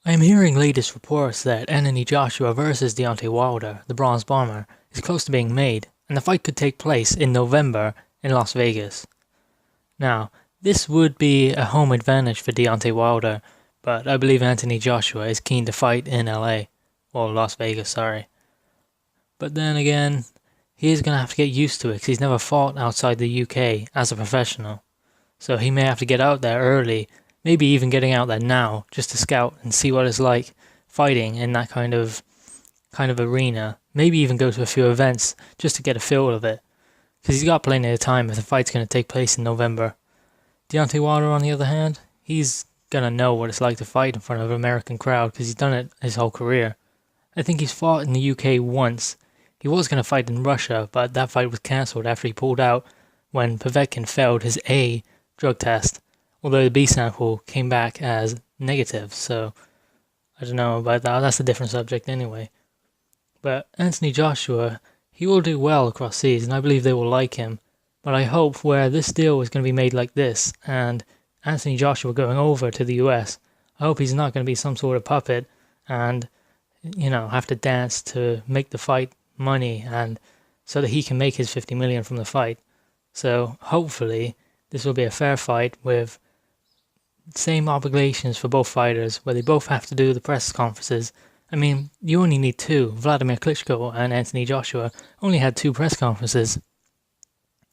I am hearing latest reports that Anthony Joshua versus Deontay Wilder, the Bronze Bomber, is close to being made, and the fight could take place in November in Las Vegas. Now, this would be a home advantage for Deontay Wilder, but I believe Anthony Joshua is keen to fight in LA, or Las Vegas, sorry. But then again, he is going to have to get used to it because he's never fought outside the UK as a professional. So he may have to get out there early, maybe even getting out there now, just to scout and see what it's like fighting in that kind of arena. Maybe even go to a few events just to get a feel of it. Because he's got plenty of time if the fight's going to take place in November. Deontay Wilder, on the other hand, he's going to know what it's like to fight in front of an American crowd because he's done it his whole career. I think he's fought in the UK once. He was going to fight in Russia, but that fight was cancelled after he pulled out when Povetkin failed his A drug test, although the B sample came back as negative, so I don't know about that. That's a different subject anyway. But Anthony Joshua, he will do well across seas, and I believe they will like him. But I hope where this deal is going to be made like this, and Anthony Joshua going over to the US, I hope he's not going to be some sort of puppet and, have to dance to make the fight money and so that he can make his 50 million from the fight. So hopefully this will be a fair fight with same obligations for both fighters, where they both have to do the press conferences. I mean, you only need two. Vladimir Klitschko and Anthony Joshua only had two press conferences,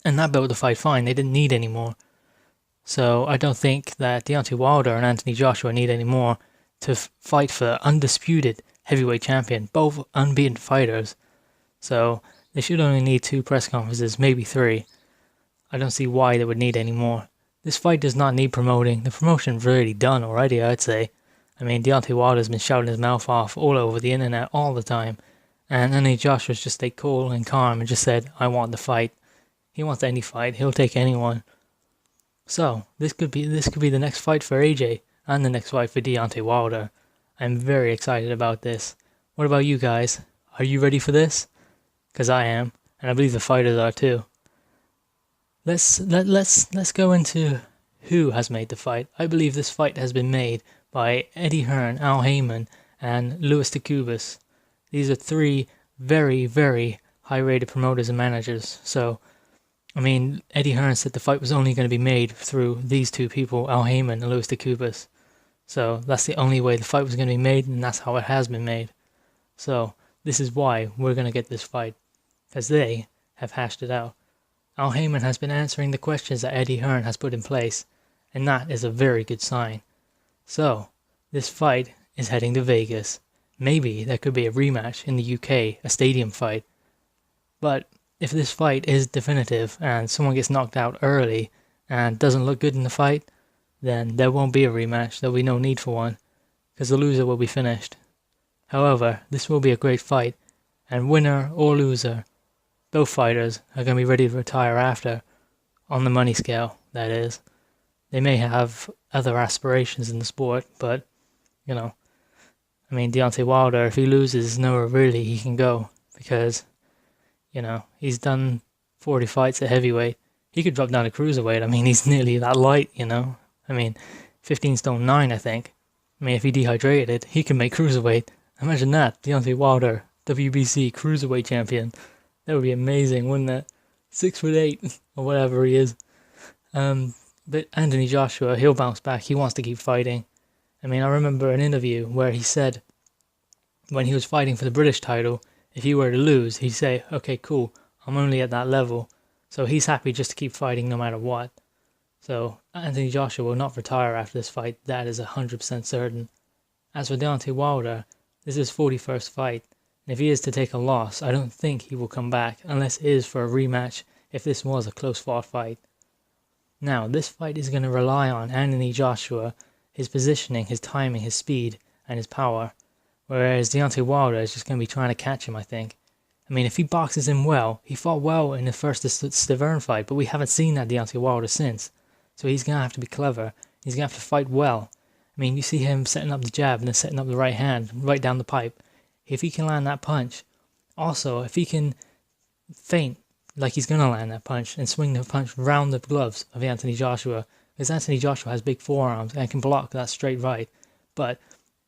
and that built the fight fine. They didn't need any more. So I don't think that Deontay Wilder and Anthony Joshua need any more to fight for undisputed heavyweight champion, both unbeaten fighters. So they should only need two press conferences, maybe three. I don't see why they would need any more. This fight does not need promoting. The promotion's really done already, I'd say. I mean, Deontay Wilder's been shouting his mouth off all over the internet all the time. And Anthony Joshua's just stayed cool and calm and just said, I want the fight. He wants any fight. He'll take anyone. So, this could be the next fight for AJ and the next fight for Deontay Wilder. I'm very excited about this. What about you guys? Are you ready for this? Because I am, and I believe the fighters are too. Let's go into who has made the fight. I believe this fight has been made by Eddie Hearn, Al Heyman, and Louis DeCubas. These are three very, very high-rated promoters and managers. So, I mean, Eddie Hearn said the fight was only going to be made through these two people, Al Heyman and Louis DeCubas. So that's the only way the fight was going to be made, and that's how it has been made. So this is why we're going to get this fight, as they have hashed it out. Al Heyman has been answering the questions that Eddie Hearn has put in place, and that is a very good sign. So, this fight is heading to Vegas. Maybe there could be a rematch in the UK, a stadium fight. But if this fight is definitive and someone gets knocked out early and doesn't look good in the fight, then there won't be a rematch. There'll be no need for one, because the loser will be finished. However, this will be a great fight, and winner or loser, both fighters are going to be ready to retire after, on the money scale, that is. They may have other aspirations in the sport, but, Deontay Wilder, if he loses, there's nowhere really he can go, because, he's done 40 fights at heavyweight. He could drop down to cruiserweight. He's nearly that light, 15 stone 9, I think. If he dehydrated, he can make cruiserweight. Imagine that, Deontay Wilder, WBC cruiserweight champion. That would be amazing, wouldn't it? 6'8", or whatever he is. But Anthony Joshua, he'll bounce back. He wants to keep fighting. I remember an interview where he said, when he was fighting for the British title, if he were to lose, he'd say, okay, cool, I'm only at that level. So he's happy just to keep fighting no matter what. So Anthony Joshua will not retire after this fight. That is 100% certain. As for Deontay Wilder, this is his 41st fight. And if he is to take a loss, I don't think he will come back, unless it is for a rematch if this was a close-fought fight. Now, this fight is going to rely on Anthony Joshua, his positioning, his timing, his speed, and his power. Whereas Deontay Wilder is just going to be trying to catch him, I think. If he boxes him well, he fought well in the first Stavern fight, but we haven't seen that Deontay Wilder since. So he's going to have to be clever. He's going to have to fight well. You see him setting up the jab and then setting up the right hand, right down the pipe. If he can land that punch, also, if he can feint like he's going to land that punch and swing the punch round the gloves of Anthony Joshua, because Anthony Joshua has big forearms and can block that straight right. But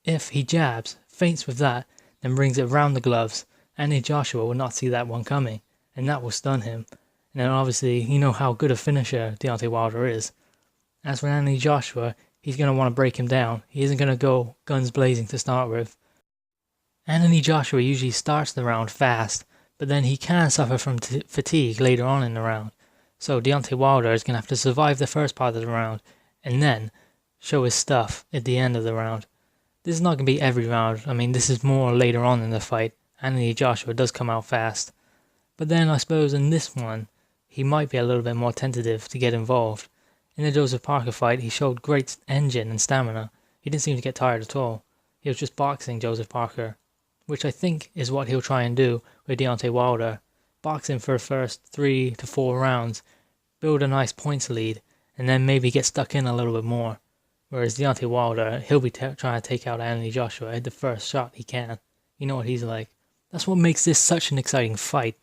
If he jabs, feints with that, then brings it round the gloves, Anthony Joshua will not see that one coming, and that will stun him. And then obviously, you know how good a finisher Deontay Wilder is. As for Anthony Joshua, he's going to want to break him down. He isn't going to go guns blazing to start with. Anthony Joshua usually starts the round fast, but then he can suffer from fatigue later on in the round. So Deontay Wilder is going to have to survive the first part of the round, and then show his stuff at the end of the round. This is not going to be every round. I mean, this is more later on in the fight. Anthony Joshua does come out fast. But then I suppose in this one, he might be a little bit more tentative to get involved. In the Joseph Parker fight, he showed great engine and stamina. He didn't seem to get tired at all. He was just boxing Joseph Parker, which I think is what he'll try and do with Deontay Wilder. Box him for the first 3 to 4 rounds, build a nice points lead, and then maybe get stuck in a little bit more. Whereas Deontay Wilder, he'll be trying to take out Anthony Joshua at the first shot he can. You know what he's like. That's what makes this such an exciting fight.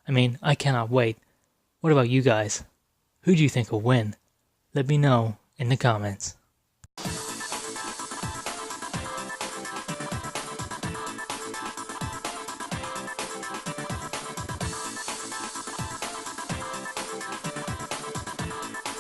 I mean, I cannot wait. What about you guys? Who do you think will win? Let me know in the comments.